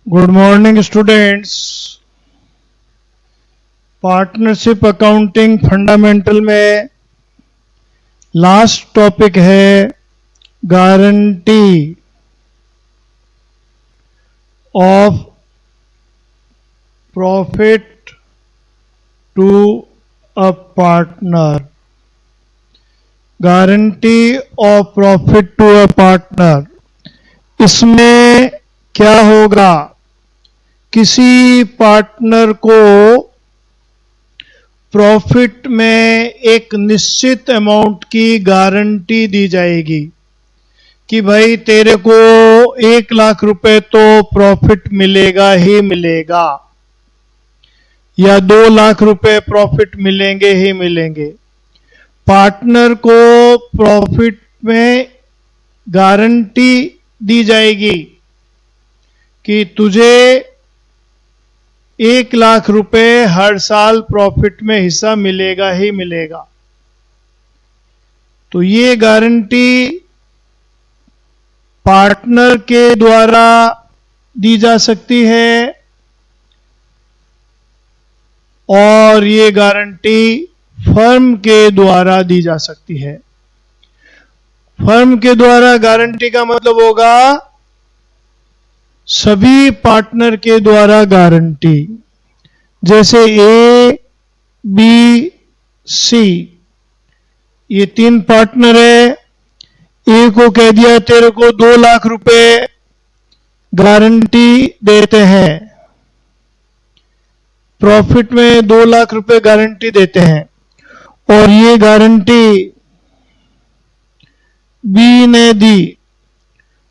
Good morning students. Partnership accounting fundamental में last topic है guarantee of profit to a partner. Guarantee of profit to a partner, इसमें क्या होगा? किसी partner को प्रॉफिट में एक निश्चित अमाउंट की गारंटी दी जाएगी कि भाई तेरे को 1 लाख रुपए तो प्रॉफिट मिलेगा ही मिलेगा, या 2 लाख रुपए प्रॉफिट मिलेंगे ही मिलेंगे। पार्टनर को प्रॉफिट में गारंटी दी जाएगी कि तुझे 1 लाख रुपए हर साल प्रॉफिट में हिस्सा मिलेगा ही मिलेगा। तो ये गारंटी पार्टनर के द्वारा दी जा सकती है और ये गारंटी फर्म के द्वारा दी जा सकती है। फर्म के द्वारा गारंटी का मतलब होगा सभी पार्टनर के द्वारा गारंटी। जैसे ए, बी, सी, ये 3 पार्टनर है। ए को कह दिया तेरे को 2 लाख रुपए गारंटी देते हैं, प्रॉफिट में 2 लाख रुपए गारंटी देते हैं, और ये गारंटी बी ने दी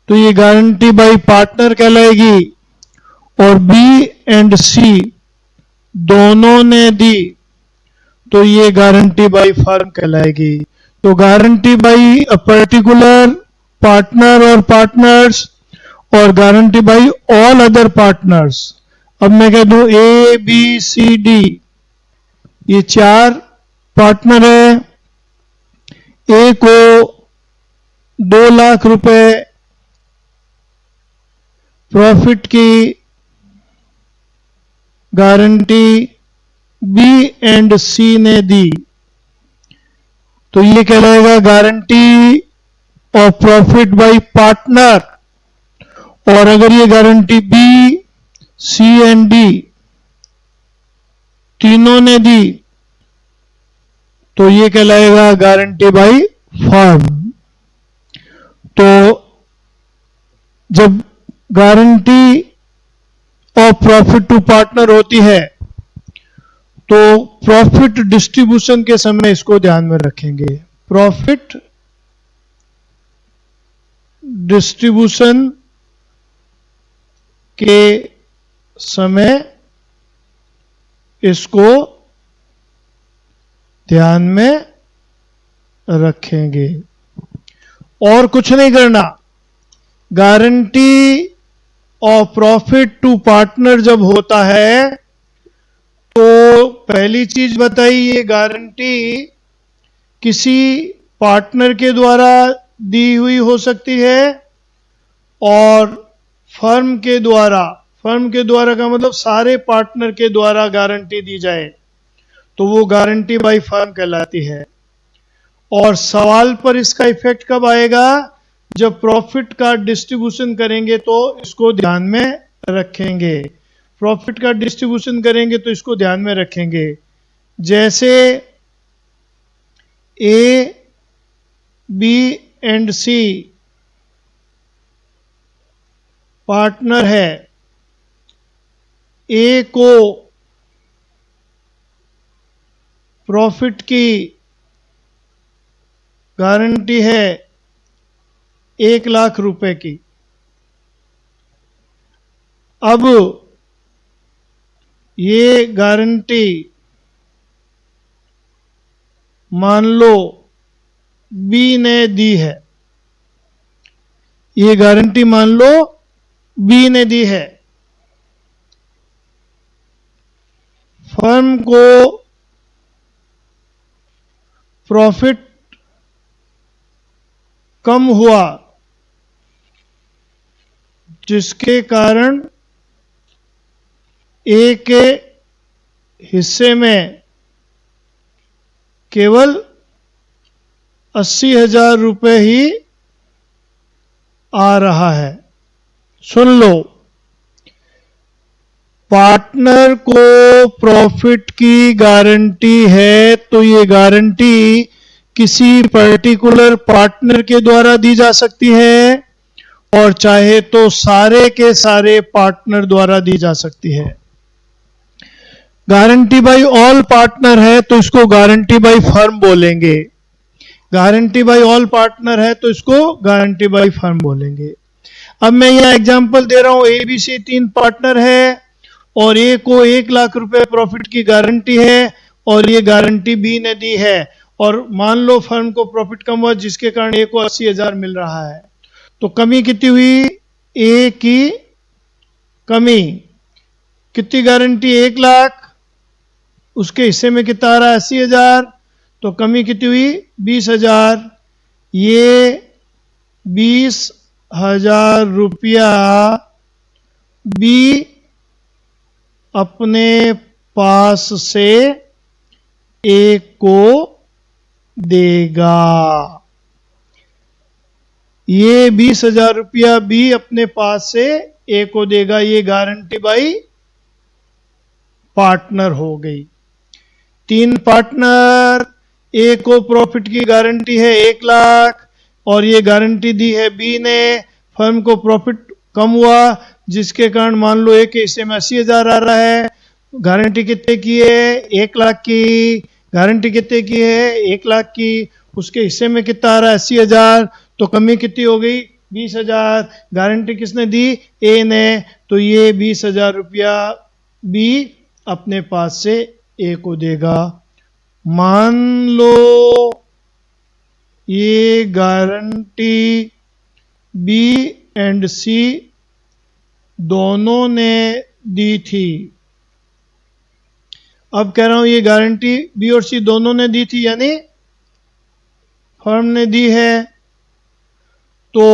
तो ये गारंटी बाय पार्टनर कहलाएगी, और बी एंड सी दोनों ने दी तो ये गारंटी बाय फर्म कहलाएगी। तो guarantee by a particular partner और पार्टनर्स और guarantee by all other partners. अब मैं कह दूं ए, बी, सी, डी, ये 4 पार्टनर है। ए को 2 लाख रुपए प्रॉफिट की गारंटी बी एंड सी ने दी तो ये कहलाएगा guarantee of profit by partner. और अगर ये guarantee b, c and d तीनों ने दी तो ये कहलाएगा गारंटी बाय फर्म। तो जब guarantee of profit to partner होती है तो प्रॉफिट डिस्ट्रीब्यूशन के समय इसको ध्यान में रखेंगे। प्रॉफिट डिस्ट्रीब्यूशन के समय इसको ध्यान में रखेंगे और कुछ नहीं करना। Guarantee of profit to partner जब होता है तो पहली चीज बताई, ये गारंटी किसी पार्टनर के द्वारा दी हुई हो सकती है और फर्म के द्वारा का मतलब सारे पार्टनर के द्वारा गारंटी दी जाए तो वो गारंटी बाय फर्म कहलाती है। और सवाल पर इसका इफेक्ट कब आएगा? जब प्रॉफिट का डिस्ट्रीब्यूशन करेंगे तो इसको ध्यान में रखेंगे। प्रॉफिट का डिस्ट्रीब्यूशन करेंगे तो इसको ध्यान में रखेंगे। जैसे ए, बी एंड सी पार्टनर है। ए को प्रॉफिट की गारंटी है 1 लाख रुपए की। अब ये गारंटी मान लो बी ने दी है, ये गारंटी मान लो बी ने दी है। फर्म को प्रॉफिट कम हुआ जिसके कारण ए के हिस्से में केवल 80,000 रुपये ही आ रहा है। सुन लो, पार्टनर को प्रॉफिट की गारंटी है तो ये गारंटी किसी पर्टिकुलर पार्टनर के द्वारा दी जा सकती है और चाहे तो सारे के सारे पार्टनर द्वारा दी जा सकती है। गारंटी बाय ऑल पार्टनर है तो इसको गारंटी बाय फर्म बोलेंगे। गारंटी बाय ऑल पार्टनर है तो इसको गारंटी बाय फर्म बोलेंगे। अब मैं यहां एग्जांपल दे रहा हूं, ए बी सी 3 पार्टनर है और ए को 1 लाख रुपए प्रॉफिट की गारंटी है और ये गारंटी बी ने दी है और मान लो फर्म को प्रॉफिट कम हुआ जिसके कारण ए को 80,000 मिल रहा है। तो कमी कितनी हुई? ए की कमी कितनी? गारंटी 1 लाख, उसके हिस्से में कितना आ रहा है? 80,000, तो कमी कितनी हुई? 20,000। ये 20,000 रुपया बी अपने पास से ए को देगा। ये 20,000 रुपया बी अपने पास से ए को देगा। ये गारंटी बाई पार्टनर हो गई। 3 पार्टनर, ए को प्रॉफिट की गारंटी है 1 लाख और ये गारंटी दी है बी ने। फर्म को प्रॉफिट कम हुआ जिसके कारण मान लो ए के हिस्से में 80,000 आ रहा है। गारंटी कितने की है? 1 लाख की। गारंटी कितने की है? 1 लाख की। उसके हिस्से में कितना आ रहा है? 80,000, तो कमी कितनी हो गई? 20,000। गारंटी किसने दी? ए ने। तो ये 20,000 रुपया बी अपने पास से ए को देगा। मान लो ये गारंटी बी एंड सी दोनों ने दी थी। अब कह रहा हूं ये गारंटी बी और सी दोनों ने दी थी, यानी फर्म ने दी है। तो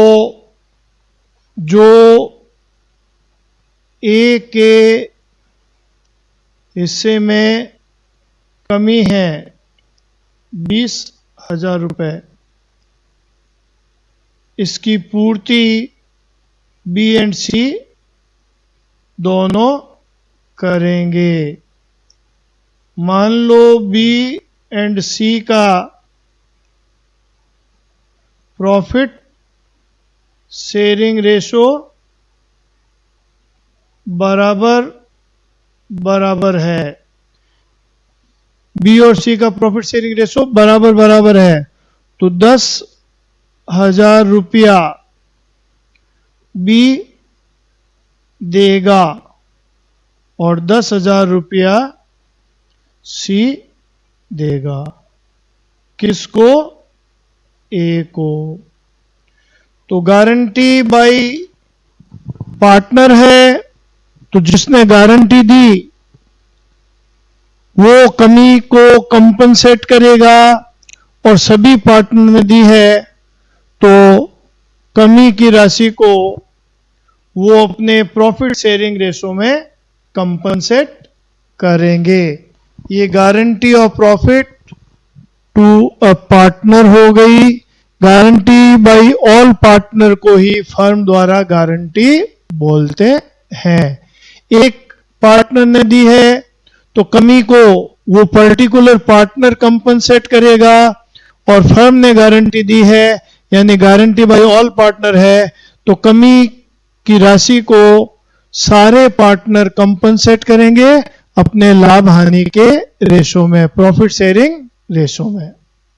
जो ए के हिस्से में कमी है 20,000 रुपए, इसकी पूर्ति बी एंड सी दोनों करेंगे। मान लो बी एंड सी का प्रॉफिट शेयरिंग रेशो बराबर बराबर है। बी और सी का प्रॉफिट शेयरिंग रेशो बराबर बराबर है, तो 10,000 रुपया बी देगा और 10,000 रुपया सी देगा। किसको? ए को। तो गारंटी बाय पार्टनर है तो जिसने गारंटी दी वो कमी को कंपनसेट करेगा और सभी पार्टनर ने दी है तो कमी की राशि को वो अपने प्रॉफिट शेयरिंग रेशो में कंपनसेट करेंगे। ये guarantee of profit to a partner हो गई। गारंटी बाय ऑल पार्टनर को ही फर्म द्वारा गारंटी बोलते हैं। एक पार्टनर ने दी है तो कमी को वो पर्टिकुलर पार्टनर कंपनसेट करेगा और फर्म ने गारंटी दी है यानी गारंटी बाय ऑल पार्टनर है तो कमी की राशि को सारे पार्टनर कंपनसेट करेंगे अपने लाभ हानि के रेशो में, प्रॉफिट शेयरिंग रेशो में।